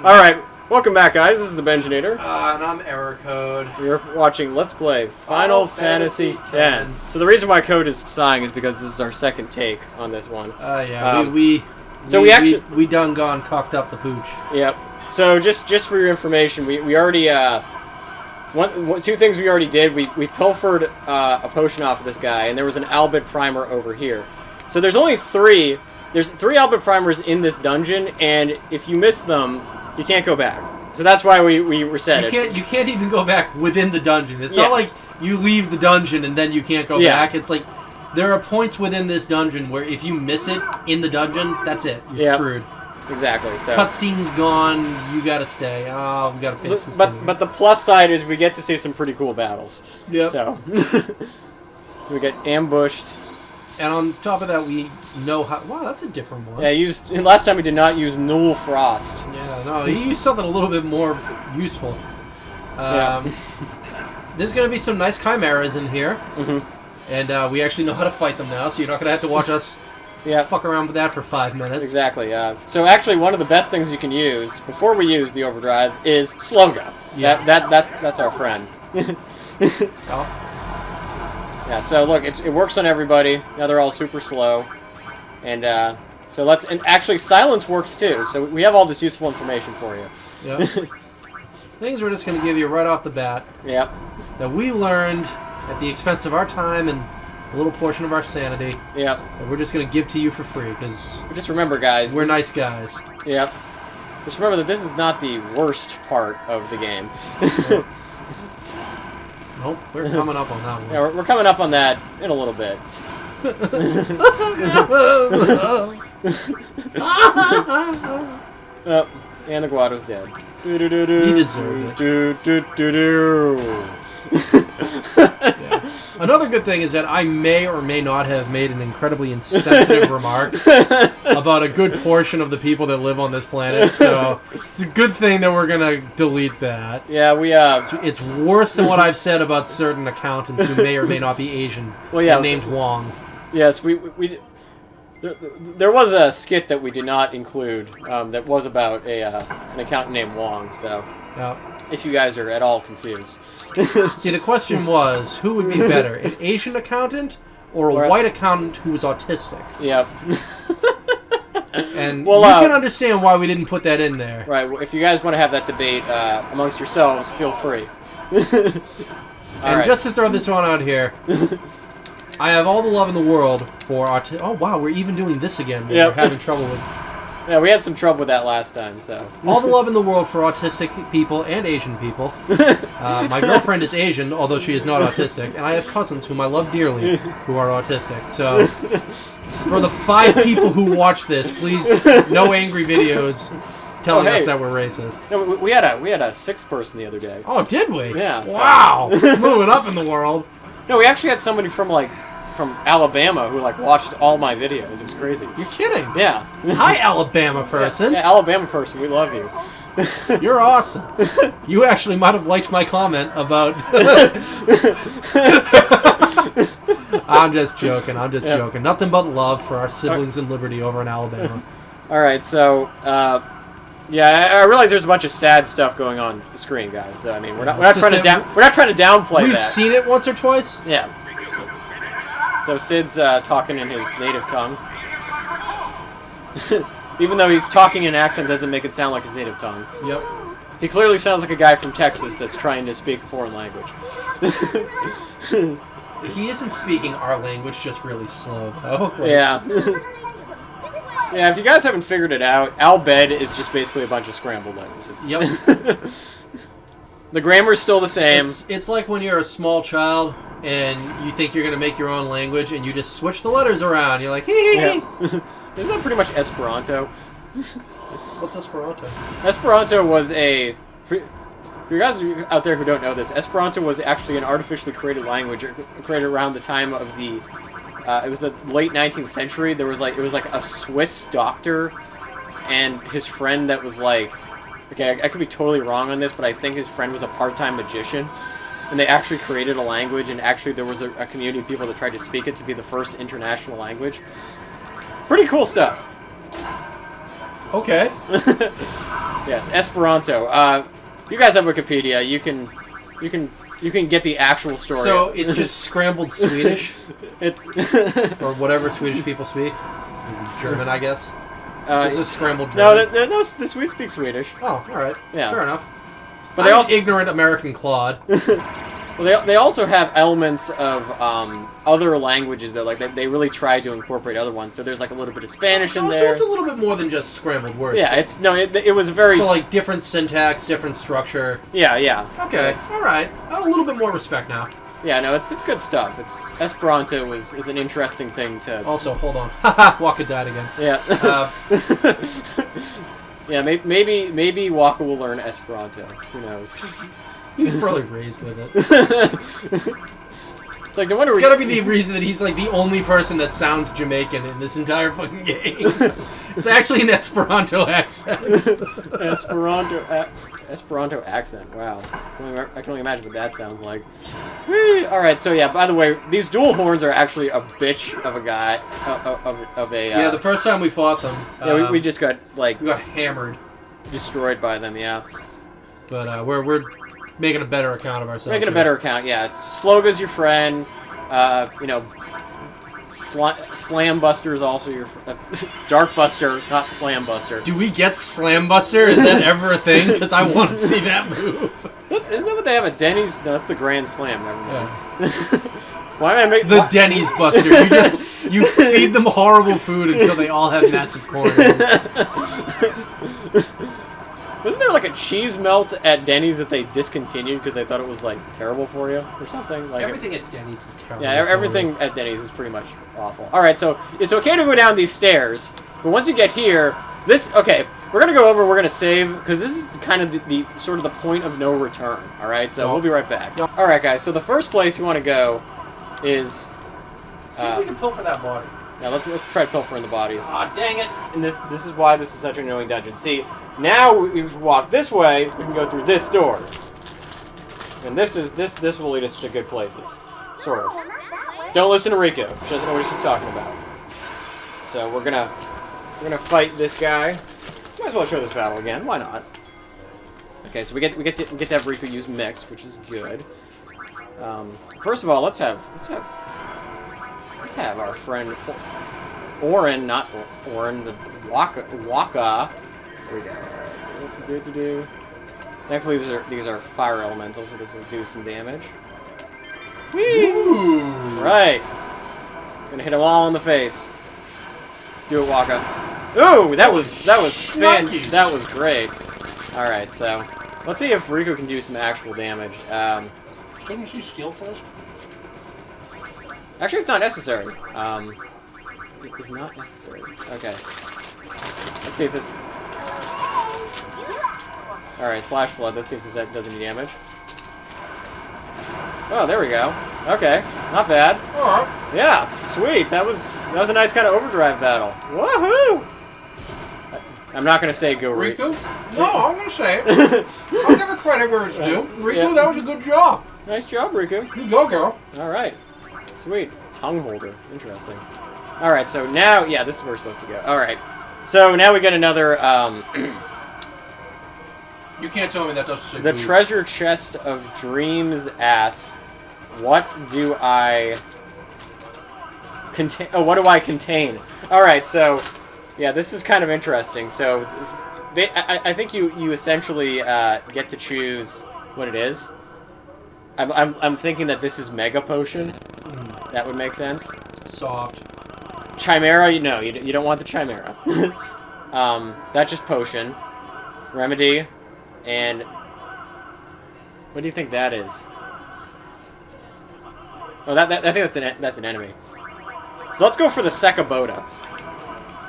Alright, welcome back, guys. This is the Benjinator. And I'm Code. You're watching Let's Play Final Fantasy X. So the reason why Code is sighing is because this is our second take on this one. We done gone cocked up the pooch. Yep. So just for your information, we already two things we already did. We pilfered a potion off of this guy, and there was an Albit primer over here. So there's only three. There's 3 Albit primers in this dungeon, and if you miss them, you can't go back. So that's why we reset it. You can't even go back within the dungeon. It's not like you leave the dungeon and then you can't go back. It's like there are points within this dungeon where if you miss it in the dungeon, that's it. You're screwed. Exactly. So cutscene's gone. You gotta stay. Oh, we gotta finish this. But the plus side is we get to see some pretty cool battles. Yep. So we get ambushed. And on top of that, we know how... Wow, that's a different one. Yeah, last time we did not use Null Frost. Yeah, no, he used something a little bit more useful. There's going to be some nice chimeras in here. Mm-hmm. And we actually know how to fight them now, so you're not going to have to watch us fuck around with that for 5 minutes. Exactly, So actually, one of the best things you can use, before we use the overdrive, is Sloga. Yeah. That's our friend. Oh. Yeah, so look, it works on everybody. Now they're all super slow. And actually silence works too. So we have all this useful information for you. Yep. Things we're just going to give you right off the bat. Yep. That we learned at the expense of our time and a little portion of our sanity. Yep. That we're just going to give to you for free because just remember, guys, we're nice guys. Yep. Just remember that this is not the worst part of the game. Nope, we're coming up on that one. Yeah, we're coming up on that in a little bit. Oh, and the Guado's dead. He deserved it. Another good thing is that I may or may not have made an incredibly insensitive remark about a good portion of the people that live on this planet, so it's a good thing that we're gonna delete that. Yeah, It's worse than what I've said about certain accountants who may or may not be Asian. Well, yeah, named Wong. Yes, there was a skit that we did not include that was about an accountant named Wong. So, if you guys are at all confused. See, the question was, who would be better, an Asian accountant or a white accountant who was autistic? Yep. And you can understand why we didn't put that in there. Right. Well, if you guys want to have that debate amongst yourselves, feel free. Just to throw this one out here, I have all the love in the world for autistic... Oh, wow, we're even doing this again. We're having trouble with... Yeah, we had some trouble with that last time, so... All the love in the world for autistic people and Asian people. My girlfriend is Asian, although she is not autistic, and I have cousins whom I love dearly who are autistic. So, for the 5 people who watch this, please, no angry videos telling us that we're racist. No, we had a 6th person the other day. Oh, did we? Yeah. Wow! Moving up in the world. No, we actually had somebody from Alabama who watched all my videos. It was crazy. You're kidding? Yeah. Hi, Alabama person. Yeah, Alabama person, we love you. You're awesome. You actually might have liked my comment about... I'm just joking. Joking. Nothing but love for our siblings in liberty over in Alabama. All right, so I realize there's a bunch of sad stuff going on the screen, guys. So, I mean, we're not trying to downplay that. We've seen it once or twice. Yeah. So Sid's talking in his native tongue. Even though he's talking in an accent, doesn't make it sound like his native tongue. Yep. He clearly sounds like a guy from Texas that's trying to speak a foreign language. He isn't speaking our language, just really slow, though. Yeah. Yeah, if you guys haven't figured it out, Albed is just basically a bunch of scrambled letters. Yep. The grammar's still the same. It's like when you're a small child and you think you're going to make your own language and you just switch the letters around. You're like, hee. Isn't that pretty much Esperanto? What's Esperanto? Esperanto was for you guys out there who don't know this, Esperanto was actually an artificially created language created around the time of the... it was the late 19th century. It was like a Swiss doctor and his friend that was okay, I could be totally wrong on this, but I think his friend was a part-time magician. And they actually created a language, and actually there was a community of people that tried to speak it to be the first international language. Pretty cool stuff. Okay. Yes, Esperanto. You guys have Wikipedia. You can get the actual story. So it's just scrambled Swedish, It, or whatever Swedish people speak. German, I guess. It's just scrambled no, German. the Swedes speak Swedish. Oh, all right. Yeah. Fair enough. But I'm they also ignorant American Claude. well, they also have elements of other languages that like they really try to incorporate other ones. So there's like a little bit of Spanish in So there. it's a little bit more than just scrambled words. Yeah, it was very So like different syntax, different structure. yeah. Okay, all right. A little bit more respect now. Yeah, no, it's good stuff. Esperanto is an interesting thing to. Also, hold on. Haha, Waka died again. Yeah. Yeah, maybe Waka will learn Esperanto. Who knows? He's probably raised with it. It's like no wonder It's gotta be the reason that he's like the only person that sounds Jamaican in this entire fucking game. It's actually an Esperanto accent. Esperanto accent. Wow, I can only imagine what that sounds like. Whee! All right, so yeah. By the way, these dual horns are actually a bitch of a guy of a. Yeah, the first time we fought them. Yeah, we just got like we got hammered, destroyed by them. Yeah. But we're making a better account of ourselves. Making a better account, yeah. It's Sloga's your friend. You know, Slam Buster is also your Dark Buster, not Slam Buster. Do we get Slam Buster? Is that ever a thing? Because I want to see that move. Isn't that what they have at Denny's? No, that's the Grand Slam. Never mind. Yeah. Why am I making the Denny's Buster? You feed them horrible food until they all have massive corns. Wasn't there like a cheese melt at Denny's that they discontinued because they thought it was like terrible for you or something? Like everything at Denny's is terrible. Yeah, everything at Denny's is pretty much awful. All right, so it's okay to go down these stairs, but once you get here, we're gonna go over. We're gonna save because this is kind of the sort of the point of no return. All right, so we'll be right back. All right, guys. So the first place you want to go is. See if we can pilfer that body. Yeah, let's try pilfering the bodies. Aw, dang it! And this is why this is such an annoying dungeon. See, now we walk this way, we can go through this door. And this will lead us to good places. Sort of. Don't listen to Rikku. She doesn't know what she's talking about. So we're gonna fight this guy. Might as well show this battle again. Why not? Okay, so we get to have Rikku use mix, which is good. First of all, let's have our friend Orin, not Orin, the Waka. There we go. Thankfully, these are fire elementals, so this will do some damage. Whee! Ooh. Right. Gonna hit them all in the face. Do it, Waka. Ooh, that was that was great. All right, so let's see if Rikku can do some actual damage. Shouldn't she steal first? Actually, it's not necessary. It is not necessary. Okay. Let's see if this. All right, flash flood. Let's see if this does any damage. Oh, there we go. Okay, not bad. All right. Yeah, sweet. That was a nice kind of overdrive battle. Woohoo! I'm not gonna say go Rikku. No, I'm gonna say it. I'll give her credit where it's due. Rikku, that was a good job. Nice job, Rikku. You go, girl. All right. Sweet. Tongue holder. Interesting. All right, so now, yeah, this is where we're supposed to go. All right. So now we get another, You can't tell me that doesn't say the food. treasure chest of dreams ass. What do I contain? Oh, what do I contain? All right, so, yeah, this is kind of interesting. So, I think you essentially get to choose what it is. I'm thinking that this is Mega Potion. That would make sense. Soft. Chimera, you don't want the Chimera. That's just Potion. Remedy, and what do you think that is? Oh, I think that's an enemy. So let's go for the Sekaboda.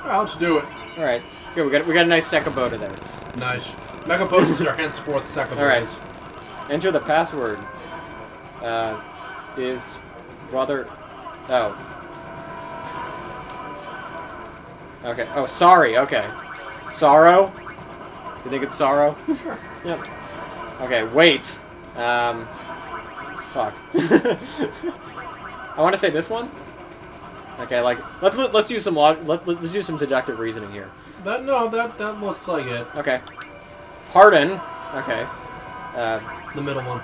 Well, let's do it. All right, good. We got a nice Sekaboda there. Nice. Mega potions are henceforth second. All right. Enter the password. Is brother. Oh. Okay. Oh, sorry. Okay. Sorrow? You think it's sorrow? Sure. Yep. Okay, wait. Fuck. I want to say this one. Okay, like let's do some let's do some deductive reasoning here. That looks like it. Okay. Pardon. Okay. The middle one.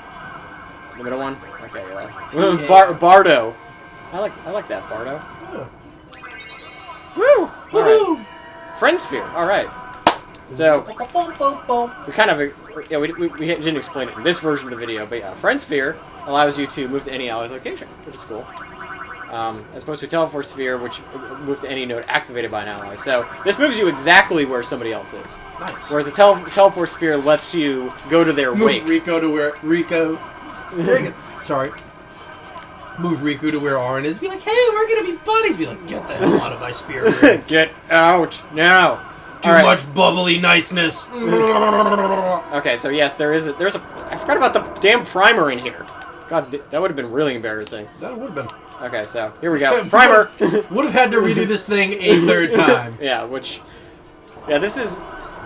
The middle one. Okay. Yeah. Bardo. I like that Bardo. Yeah. Woo! Woohoo! Alright. Friend Sphere. Alright. So, we kind of, yeah, we didn't explain it in this version of the video, but yeah, Friend Sphere allows you to move to any ally's location, which is cool. As opposed to Teleport Sphere, which moves to any node activated by an ally. So, this moves you exactly where somebody else is. Nice. Whereas the Teleport Sphere lets you go to their wake. Move Rikku to where Rikku. Sorry. Move Rikku to where Auron is. Be like, hey, we're gonna be buddies. Be like, get the hell out of my spear. Get out now. Too much bubbly niceness. Okay, so yes, there's a. I forgot about the damn primer in here. God, that would have been really embarrassing. That would have been. Okay, so here we go. Primer. Would have had to redo this thing a third time. Yeah, which. Yeah, this is.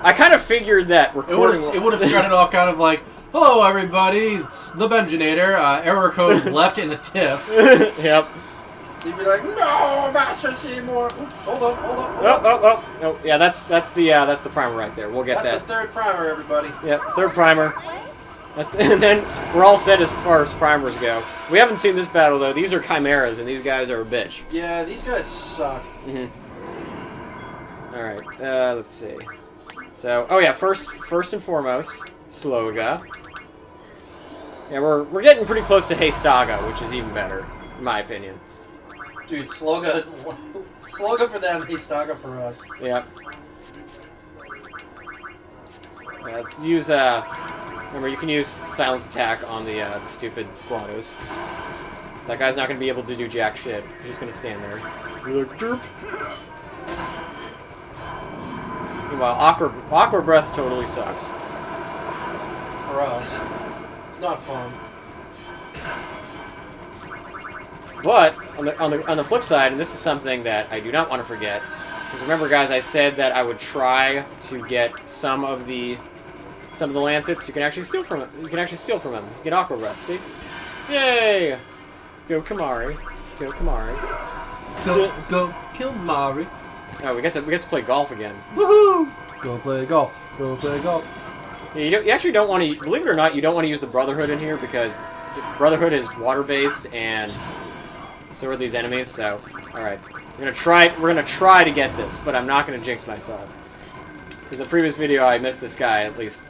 I kind of figured that recording. It would have started off kind of like, hello everybody, it's the Benjinator. Error code left in the tiff. Yep. You'd be like, no, Master Seymour. Hold up. No, yeah, that's the primer right there. We'll get that. That's the third primer, everybody. Yep, third primer. And then we're all set as far as primers go. We haven't seen this battle though. These are chimeras, and these guys are a bitch. Yeah, these guys suck. All right, let's see. So, oh yeah, first and foremost, Sloga. Yeah, we're getting pretty close to Heystaga, which is even better, in my opinion. Dude, Sloga for them, Heystaga for us. Yep. Yeah, let's use, remember, you can use Silence Attack on the stupid Blottos. That guy's not going to be able to do jack shit. He's just going to stand there. You're like, derp. Meanwhile, Aqua Breath totally sucks. For us. It's not fun. But on the flip side, and this is something that I do not want to forget, because remember, guys, I said that I would try to get some of the Lancets. You can actually steal from him. You can actually steal from him. You get Aqua Breath. See? Yay! Go Kamari. Go Kamari. Go kill Mari. Oh, we get to play golf again. Woohoo! Go play golf. Go play golf. Yeah, you actually don't want to. Believe it or not, you don't want to use the Brotherhood in here because the Brotherhood is water-based and so are these enemies. So, all right, we're gonna try to get this, but I'm not gonna jinx myself. In the previous video, I missed this guy at least.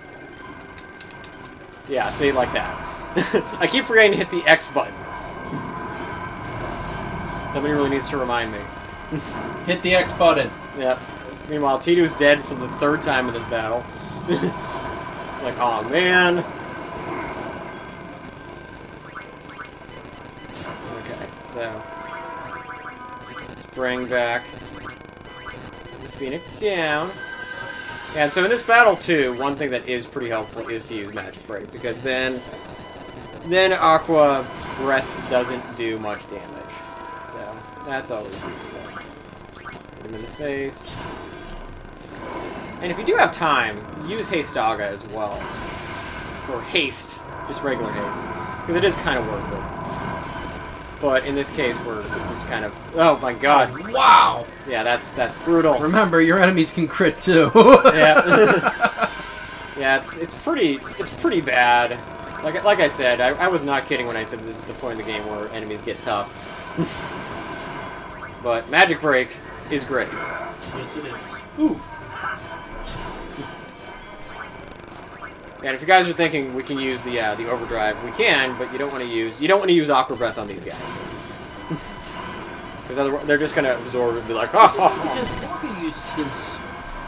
Yeah, see, like that. I keep forgetting to hit the X button. Somebody really needs to remind me. Hit the X button. Yep. Meanwhile, Tidu's dead for the third time in this battle. Like, oh man. Okay, so let's bring back the Phoenix down. And so in this battle too, one thing that is pretty helpful is to use Magic Break, because then Aqua Breath doesn't do much damage. So that's always useful. Hit him in the face. And if you do have time, use Heystaga as well. Or haste. Just regular haste. Because it is kind of worth it. But in this case, we're just kind of... Oh my god. Oh, wow! Yeah, that's brutal. Remember, your enemies can crit too. Yeah. Yeah, it's pretty bad. Like I said, I was not kidding when I said this is the point in the game where enemies get tough. But Magic Break is great. Yes, it is. Ooh! And if you guys are thinking we can use the overdrive, we can, but you don't want to use Aqua Breath on these guys, because they're just gonna absorb it and be like, oh. Because Waka used his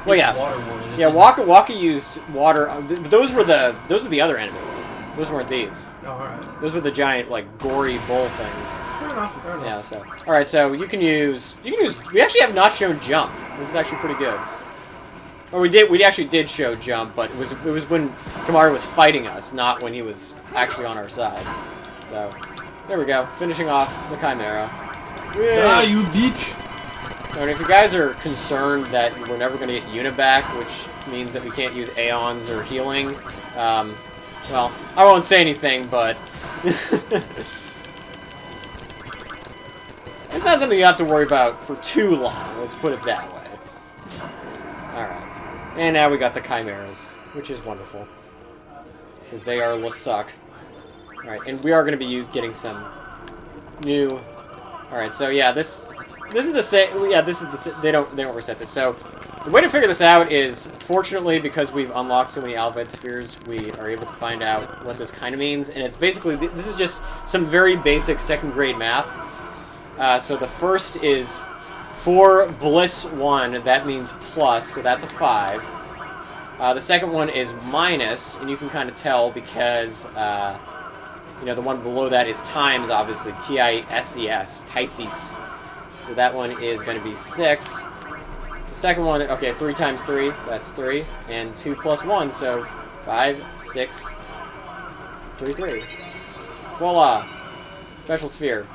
Well, yeah, water warning. yeah. Waka used water. Those were the other enemies. Those weren't these. Oh, all right. Those were the giant like gory bull things. Fair enough. Fair enough. Yeah. So all right. So you can use. We actually have not shown jump. This is actually pretty good. Or we actually did show jump, but it was when Kamari was fighting us, not when he was actually on our side. So, there we go, finishing off the Chimera. Ah, you bitch! And if you guys are concerned that we're never going to get Uniback, which means that we can't use Aeons or healing, well, I won't say anything, but it's not something you have to worry about for too long, let's put it that way. Alright. And now we got the Chimeras. which is wonderful. Because they are suck. Alright, and we are going to be getting some new... Alright, so yeah, this is the same... Yeah, this is the... They don't reset this. So, the way to figure this out is, fortunately, because we've unlocked so many Alphabet Spheres, we are able to find out what this kind of means. And it's basically... This is just some very basic second-grade math. So the first is... For Bliss 1, that means plus, so that's a 5. The second one is minus, and you can kind of tell because, you know, the one below that is times, obviously. T-I-S-E-S, Tises. So that one is going to be 6. The second one, okay, 3 times 3, that's 3. And 2 plus 1, so 5, 6, 3, 3. Voila! Special sphere.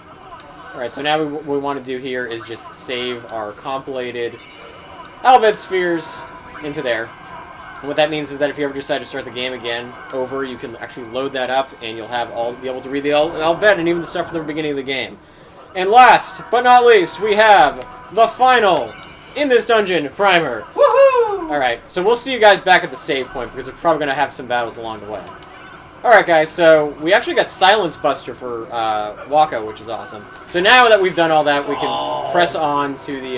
Alright, so now what we want to do here is just save our compilated Alphabet Spheres into there. And what that means is that if you ever decide to start the game again over, you can actually load that up and you'll have be able to read the alphabet and even the stuff from the beginning of the game. And last but not least, we have the final in this dungeon primer. Woohoo! Alright, so we'll see you guys back at the save point because we're probably going to have some battles along the way. Alright guys, so we actually got Silence Buster for Waka, which is awesome. So now that we've done all that, we can press on to the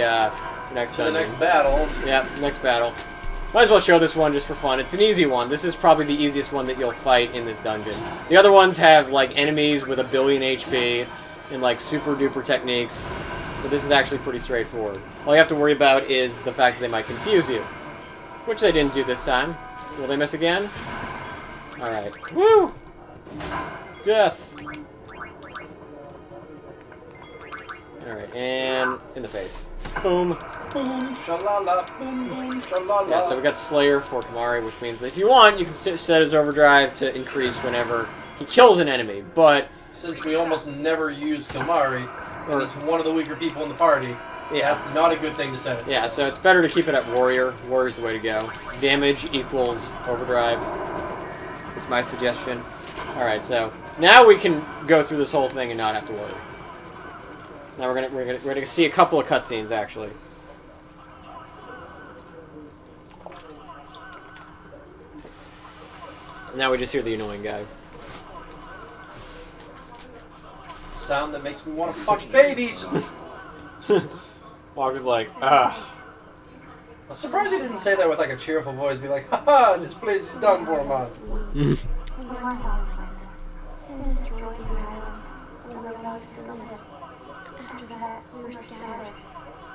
next dungeon. The next battle. Yeah, next battle. Might as well show this one just for fun. It's an easy one. This is probably the easiest one that you'll fight in this dungeon. The other ones have like enemies with 1 billion HP and like super duper techniques. But this is actually pretty straightforward. All you have to worry about is the fact that they might confuse you. Which they didn't do this time. Will they miss again? Alright. Woo! Death! Alright, and in the face. Boom. Boom, shalala, boom, boom, shalala. Yeah, so we got Slayer for Kamari, which means that if you want, you can set his overdrive to increase whenever he kills an enemy, but... Since we almost never use Kamari, and he's one of the weaker people in the party, yeah, that's not a good thing to set it. Yeah, so it's better to keep it at Warrior. Warrior's the way to go. Damage equals overdrive. That's my suggestion. Alright, so now we can go through this whole thing and not have to worry. Now we're gonna see a couple of cutscenes actually. Now we just hear the annoying guy. Sound that makes me want to punch babies. Walker's like, ah. I'm surprised he didn't say that with like a cheerful voice. Be like, haha, this place is done for, man. We weren't always like this. Sin destroyed the island, where we all used to live. After that, we were scattered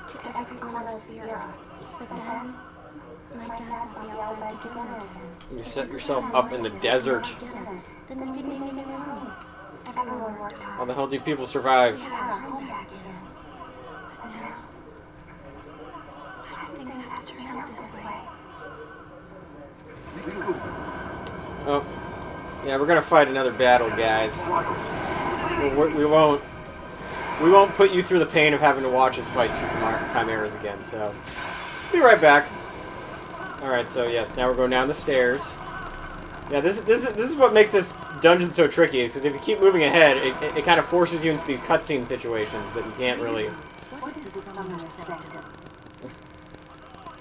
to every corner of Sierra. But then, my dad and we all went together again. You set yourself up in the desert. Then we could make a new home. Everyone worked hard. How the hell do people survive? We had our home back again. But now, why did things have to turn out this way? Oh. Yeah, we're gonna fight another battle, guys. We won't put you through the pain of having to watch us fight 2 chimeras again, so... Be right back. Alright, so yes, now we're going down the stairs. Yeah, this is what makes this dungeon so tricky, because if you keep moving ahead, it kind of forces you into these cutscene situations that you can't really... What is the Summer Sanctum?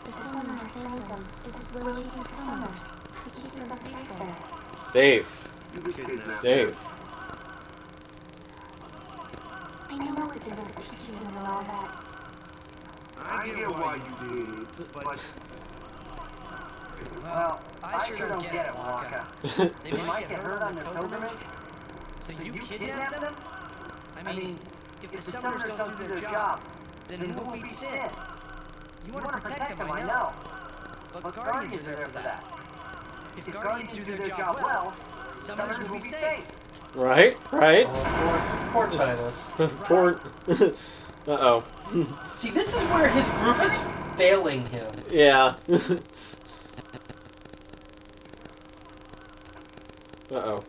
The Summer Sanctum is where we keep the Summers. We keep them safe there. Safe. Safe. I know it's against the teachings and all that. I get why you did, but... Well, I sure don't get it, Waka. They might get hurt on their pilgrimage. So you kidnap them? I mean, if the Summoners don't do their job, then who will beat Sin? You want to protect them, I know. But Guardians are there for that. If Guardians do their job well, Summoners will be safe. Right? Right? Poor Titus. Poor... Uh-oh. See, this is where his group is failing him. Yeah. Uh-oh.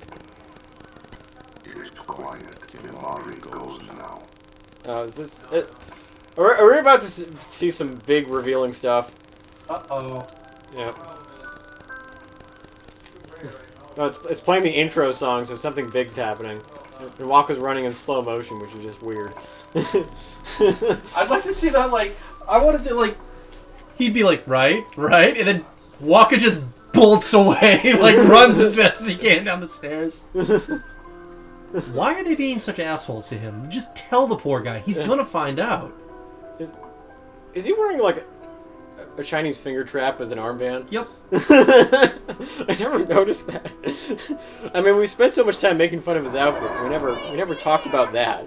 It's quiet. Kimari goes now. Is this... Are we about to see some big revealing stuff? Uh-oh. Yeah. No, it's playing the intro song, so something big's happening. And Waka's running in slow motion, which is just weird. I'd like to see that, like... I want to see, like... He'd be like, right, and then Waka just bolts away, like runs as fast as he can down the stairs. Why are they being such assholes to him? Just tell the poor guy. He's gonna find out. Is he wearing like a Chinese finger trap as an armband? Yep. I never noticed that. I mean, we spent so much time making fun of his outfit. We never talked about that.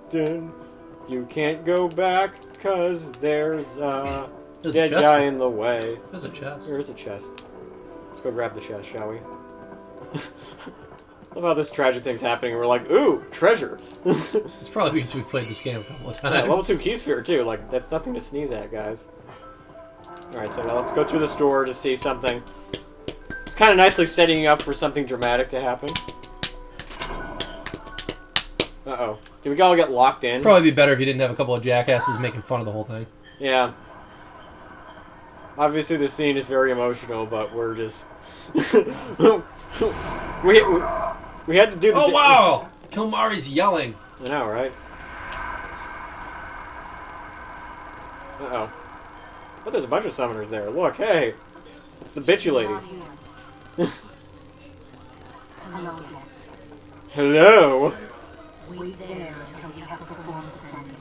Dun, you can't go back because there's a dead guy in the way. There's a chest. There is a chest. Let's go grab the chest, shall we? Love how this tragic thing's happening and we're like, ooh, treasure! It's probably because we've played this game a couple of times. Yeah, level 2 key sphere too, like, that's nothing to sneeze at, guys. Alright, so now let's go through this door to see something. It's kind of nicely setting you up for something dramatic to happen. Uh-oh. Did we all get locked in? Probably be better if you didn't have a couple of jackasses making fun of the whole thing. Yeah. Obviously the scene is very emotional, but we're just... we had to do the... Oh, wow! Kilmari's yelling. I know, right? Uh-oh. But there's a bunch of summoners there. Look, hey! It's the bitchy lady. Hello again. Hello! Wait there until you have performed the sending.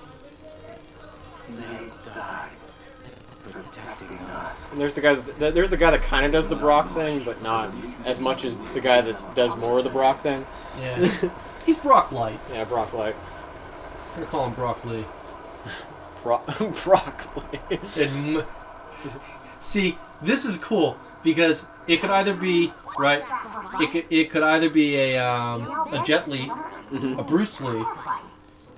They died, protecting us. And there's the guy that kind of does the Brock thing, but not as much as the guy that does more of the Brock thing. Yeah. He's Brock Light. Yeah, Brock Light. I'm gonna call him Brock Lee. Brock Lee. See, this is cool because it could either be right. It could either be a Jet Li, a Bruce Lee.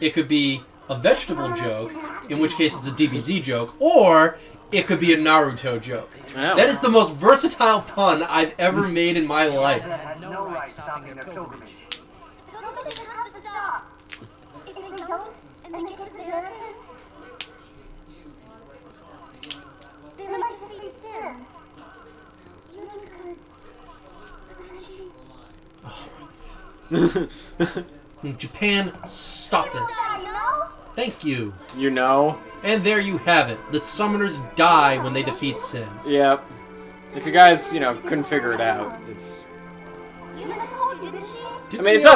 It could be a vegetable joke, in which case it's a DBZ joke, or it could be a Naruto joke. That is the most versatile pun I've ever made in my life. Had no right stopping their pilgrimage. The pilgrimage has to stop. If they don't, and they get to Zerakin, they might defeat Sin. Yuna could... But then she... Japan, stop this. I know? Thank you. You know? And there you have it. The summoners die when they defeat Sin. Yep. If you guys, couldn't figure it out, it's... Yuna told you, didn't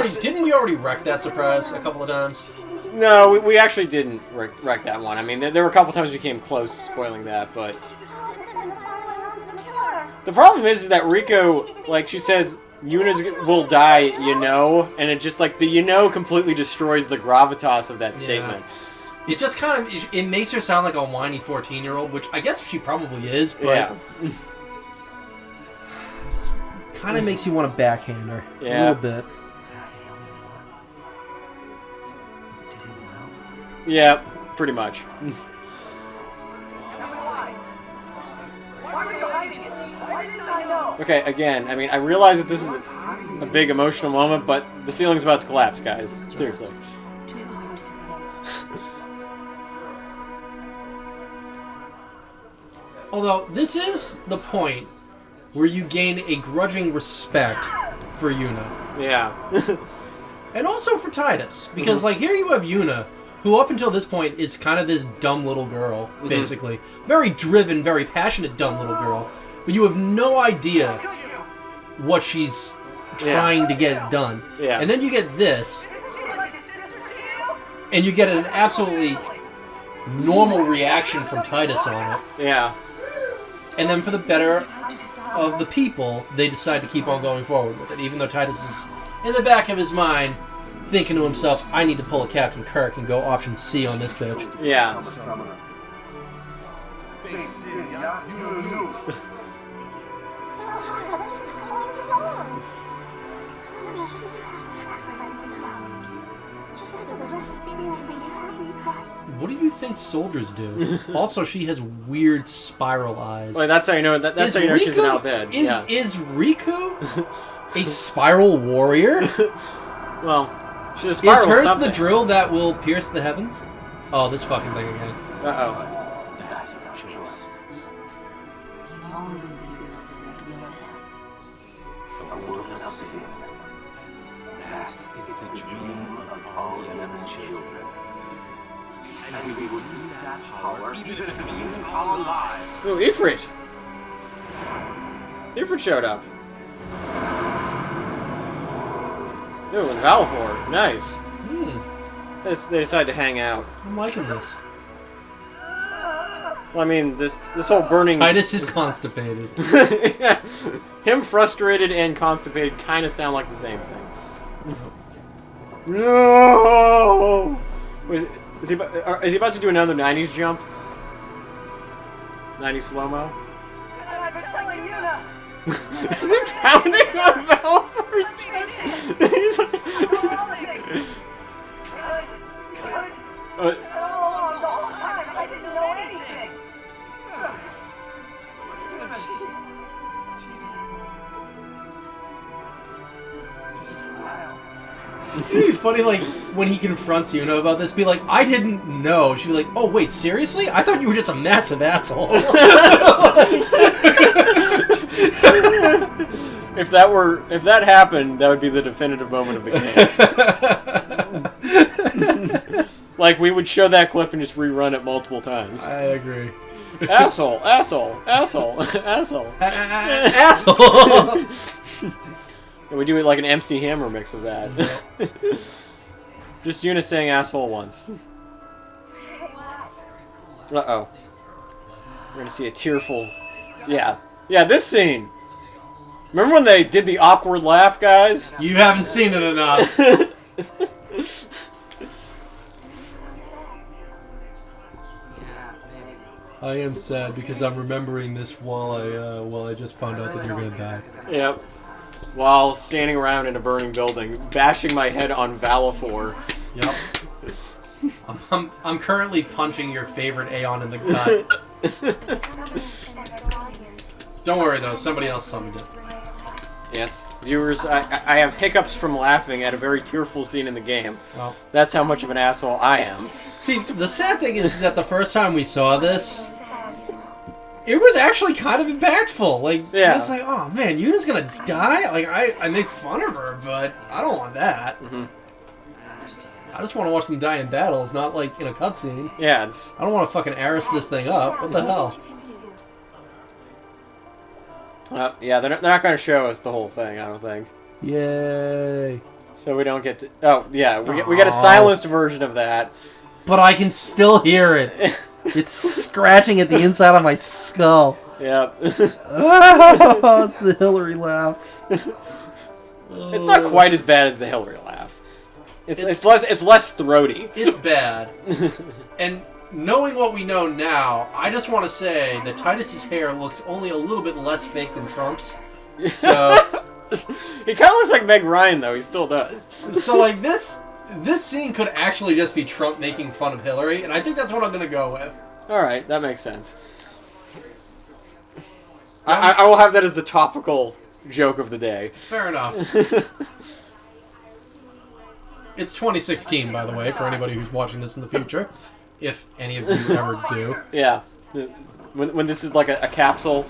she? Didn't we already wreck that surprise a couple of times? No, we actually didn't wreck that one. I mean, there were a couple times we came close to spoiling that, but... The problem is that Rikku, like, she says, Yuna will die, and it just, like, the completely destroys the gravitas of that statement. It just kind of, it makes her sound like a whiny 14-year-old, which I guess she probably is, but... Yeah. Kind of makes you want to backhand her. Yeah. A little bit. Yeah, pretty much. Tell me why. Why were you hiding it? Why didn't I know? Okay, again, I mean, I realize that this is a big emotional moment, but the ceiling's about to collapse, guys. Seriously. Although, this is the point where you gain a grudging respect for Yuna. Yeah. And also for Titus. Because, like, here you have Yuna, who up until this point is kind of this dumb little girl, basically. Very driven, very passionate dumb little girl. But you have no idea what she's trying to get done. Yeah. And then you get this, and you get an absolutely normal reaction from Titus on it. Yeah. And then for the better of the people, they decide to keep on going forward with it, even though Titus is in the back of his mind thinking to himself, I need to pull a Captain Kirk and go option C on this bitch. Yeah. Face Sin, yeah? You knew. That's just totally wrong. Someone shouldn't have to sacrifice themselves. Just so the rest of Spirit can be happy. What do you think soldiers do? Also, she has weird spiral eyes. Well, that's how you know. That's how you know she's an Al-Bhed. Is Rikku a spiral warrior? Well, she's a spiral Is hers something. the drill that will pierce the heavens? Oh, this fucking thing again. Uh-oh. That's a choice. Only fears know that. A world without sin. That is the dream of all Yemen's children. And we will use that power even if it means our lives. Ooh, Ifrit. Buford showed up. Ooh, and Valifor. Nice. They decided to hang out. I'm liking this. Well, I mean, this whole burning... Titus is constipated. Him frustrated and constipated kind of sound like the same thing. No! Is he about to do another 90s jump? 90s slow-mo? I'm telling you now. Is he pounding on Valifor's chest? He's like... All along, the whole time, I didn't know anything. It'd be funny, like, when he confronts Yuna about this, be like, I didn't know. She'd be like, oh, wait, seriously? I thought you were just a massive asshole. If that happened, that would be the definitive moment of the game. Like, we would show that clip and just rerun it multiple times. I agree. Asshole, asshole, asshole, asshole. Asshole! And we do it like an MC Hammer mix of that. Just Yuna saying asshole once. Uh-oh. We're gonna see a tearful... Yeah. Yeah, this scene! Remember when they did the awkward laugh, guys? You haven't seen it enough. I am sad because I'm remembering this while I just found out that you're gonna die. Yep. While standing around in a burning building, bashing my head on Valifor. Yep. I'm currently punching your favorite Aeon in the gut. Don't worry though, somebody else summoned it. Yes. Viewers, I have hiccups from laughing at a very tearful scene in the game. Well, that's how much of an asshole I am. See, the sad thing is that the first time we saw this, it was actually kind of impactful. Like, yeah. It's like, oh man, Yuna's gonna die? Like, I make fun of her, but I don't want that. Mm-hmm. I just want to watch them die in battles, not like in a cutscene. Yeah, it's... I don't want to fucking Aris this thing up. What the hell? Yeah, they're not going to show us the whole thing, I don't think. Yay. So we don't get to... Oh, yeah, we get a silenced version of that. But I can still hear it. It's scratching at the inside of my skull. Yep. Oh, it's the Hillary laugh. It's not quite as bad as the Hillary laugh. It's less throaty. It's bad. And knowing what we know now, I just want to say that Titus's hair looks only a little bit less fake than Trump's. So he kind of looks like Meg Ryan, though. He still does. So like this scene could actually just be Trump making fun of Hillary, and I think that's what I'm gonna go with. All right, that makes sense. I will have that as the topical joke of the day. Fair enough. It's 2016, by the way, for anybody who's watching this in the future, if any of you ever do. Yeah, when this is like a capsule.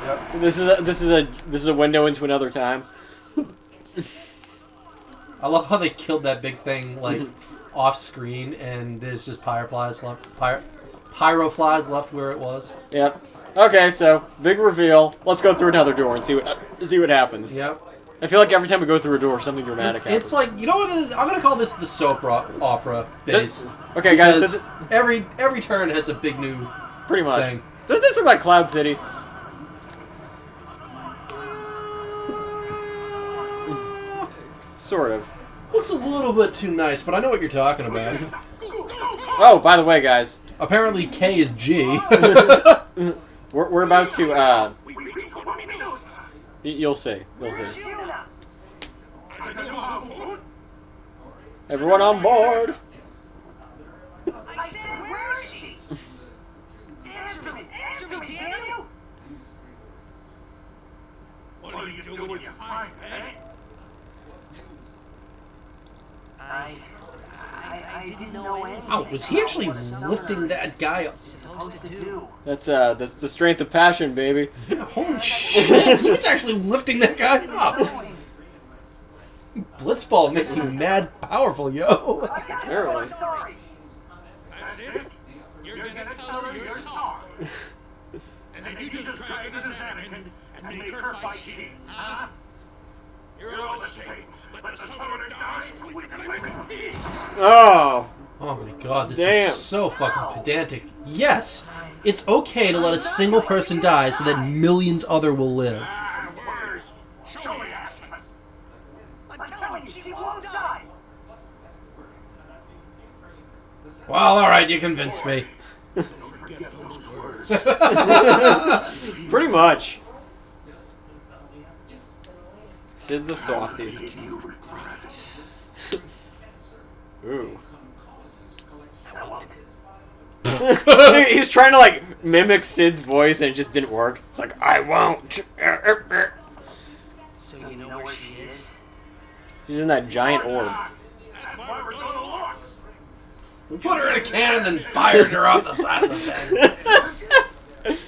Yep. This is a window into another time. I love how they killed that big thing like off screen, and there's just pyroflies left where it was. Yep. Okay, so big reveal. Let's go through another door and see what happens. Yep. I feel like every time we go through a door, something dramatic happens. It's like, you know what it is? I'm gonna call this the soap opera base. Okay, guys, this is... every turn has a big new pretty much thing. Doesn't this look like Cloud City? Sort of. Looks a little bit too nice, but I know what you're talking about. Oh, by the way, guys. Apparently K is G. We're about to, You'll see. You'll see. Everyone on board! I said, where is she? Answer me, Daniel! What are you doing with your fine, Benny? I didn't know anything. Oh, was he actually lifting that guy up? Supposed to do. That's the strength of passion, baby. Yeah, holy shit! He's actually lifting that guy up! Blitzball makes you mad powerful, yo! Apparently. Sorry. That's it? You're gonna tell her you're sorry. And then you just drag it as Anakin and make her fight cheap, huh? You're all the same. Let the summoner die so we can live in peace. Oh. Oh my god, this Damn. is so fucking pedantic. Yes, it's okay to let a single person die so that millions other will live. Ah, worse. Show me action. I'm telling you, she won't die. Well, alright, you convinced me. Don't forget those words. Pretty much. Sid's a softie. You regret it. Ooh. He's trying to like mimic Sid's voice and it just didn't work. It's like, I won't. So you know where she is? She's in that giant orb. That's why we're gonna look. We put her in a cannon and fired her off the side of the bed.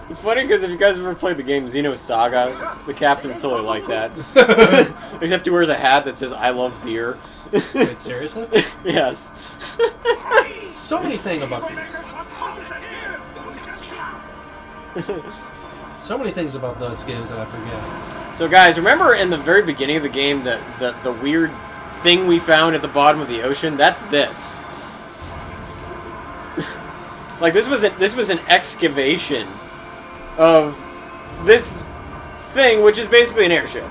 It's funny because if you guys ever played the game Xeno Saga, the captain's totally like that. Except he wears a hat that says I love beer. Wait, seriously? Yes. So many things about these. So many things about those games that I forget. So guys, remember in the very beginning of the game the weird thing we found at the bottom of the ocean? That's this. Like this was an excavation of this thing, which is basically an airship.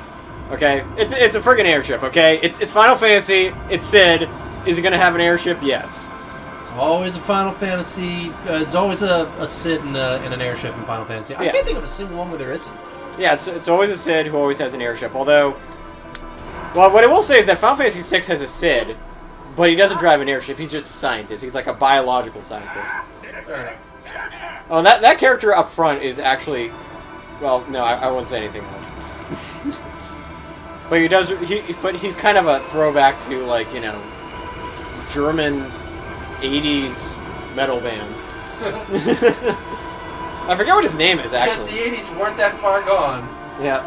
Okay, it's a friggin' airship. Okay, it's Final Fantasy. It's Sid. Is it gonna have an airship? Yes. It's always a Final Fantasy. It's always a Sid in an airship in Final Fantasy. I Yeah. can't think of a single one where there isn't. Yeah, it's always a Sid who always has an airship. Although, well, what I will say is that Final Fantasy VI has a Sid, but he doesn't drive an airship. He's just a scientist. He's like a biological scientist. Fair enough. Oh, that character up front is actually, well, no, I won't say anything else. But but he's kind of a throwback to, like, you know, German 80s metal bands. I forget what his name is, Because actually. the 80s weren't that far gone. Yeah.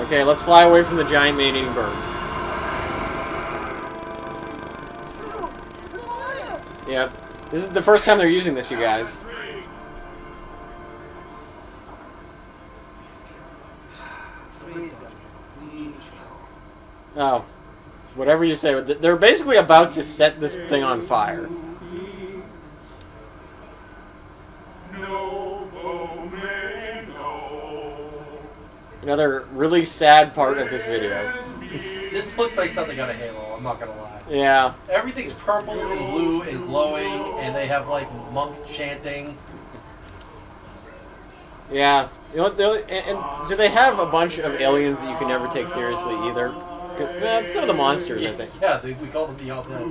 Okay, let's fly away from the giant man-eating birds. Yep. This is the first time they're using this, you guys. Oh. Whatever you say. They're basically about to set this thing on fire. Another really sad part of this video. This looks like something out of Halo, I'm not gonna lie. Yeah. Everything's purple and blue and glowing, and they have, like, monk chanting. Yeah. You know, and do they have a bunch of aliens that you can never take seriously either? Some of the monsters, I think. Yeah, we call them the All-Dead.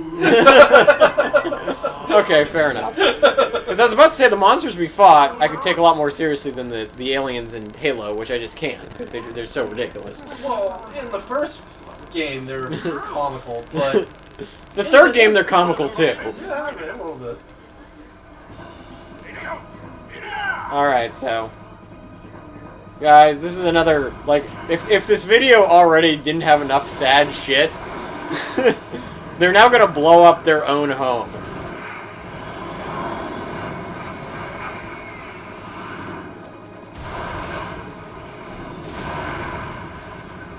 Okay, fair enough. Because I was about to say, the monsters we fought, I could take a lot more seriously than the aliens in Halo, which I just can't, because they're so ridiculous. Well, in the first game, they're comical, but... The third game, they're comical, too. Yeah, okay, a little bit. Alright, so... Guys, this is another, like, if this video already didn't have enough sad shit, they're now gonna blow up their own home.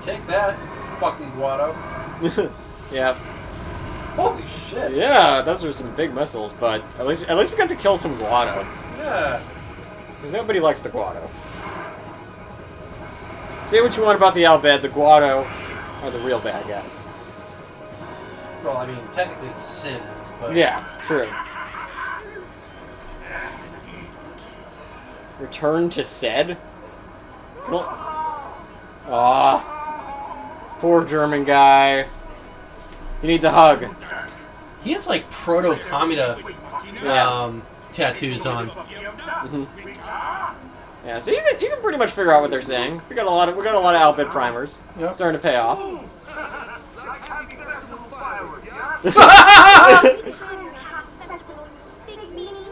Take that, fucking Guado. Yep. Holy shit. Yeah, those are some big missiles, but at least we got to kill some Guado. Yeah. Because nobody likes the Guado. Say what you want about the Albed, the Guado are the real bad guys. Well, I mean, technically Sid is, but... Yeah, true. Return to Sed? Aw. Poor German guy. He needs a hug. He has, like, proto-Kamina tattoos on. Yeah, so you can pretty much figure out what they're saying. We got a lot of Albed primers. Yep. Starting to pay off.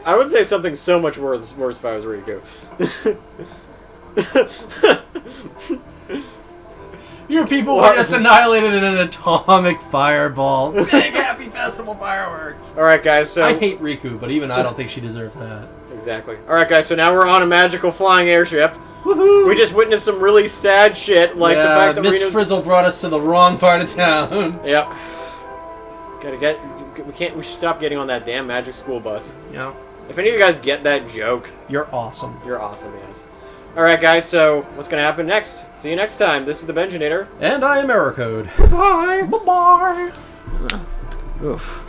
I would say something so much worse if I was Rikku. Your people were just annihilated in an atomic fireball. Big happy festival fireworks. Alright, guys, so... I hate Rikku, but even I don't think she deserves that. Exactly. Alright, guys, so now we're on a magical flying airship. Woohoo! We just witnessed some really sad shit, like the fact that Miss Reno's... Frizzle brought us to the wrong part of town. Yep. We should stop getting on that damn magic school bus. Yeah. If any of you guys get that joke, You're awesome. you're awesome, yes. Alright, guys, so what's gonna happen next? See you next time. This is the Benjinator. And I am Error Code. Bye! Bye-bye. Oof.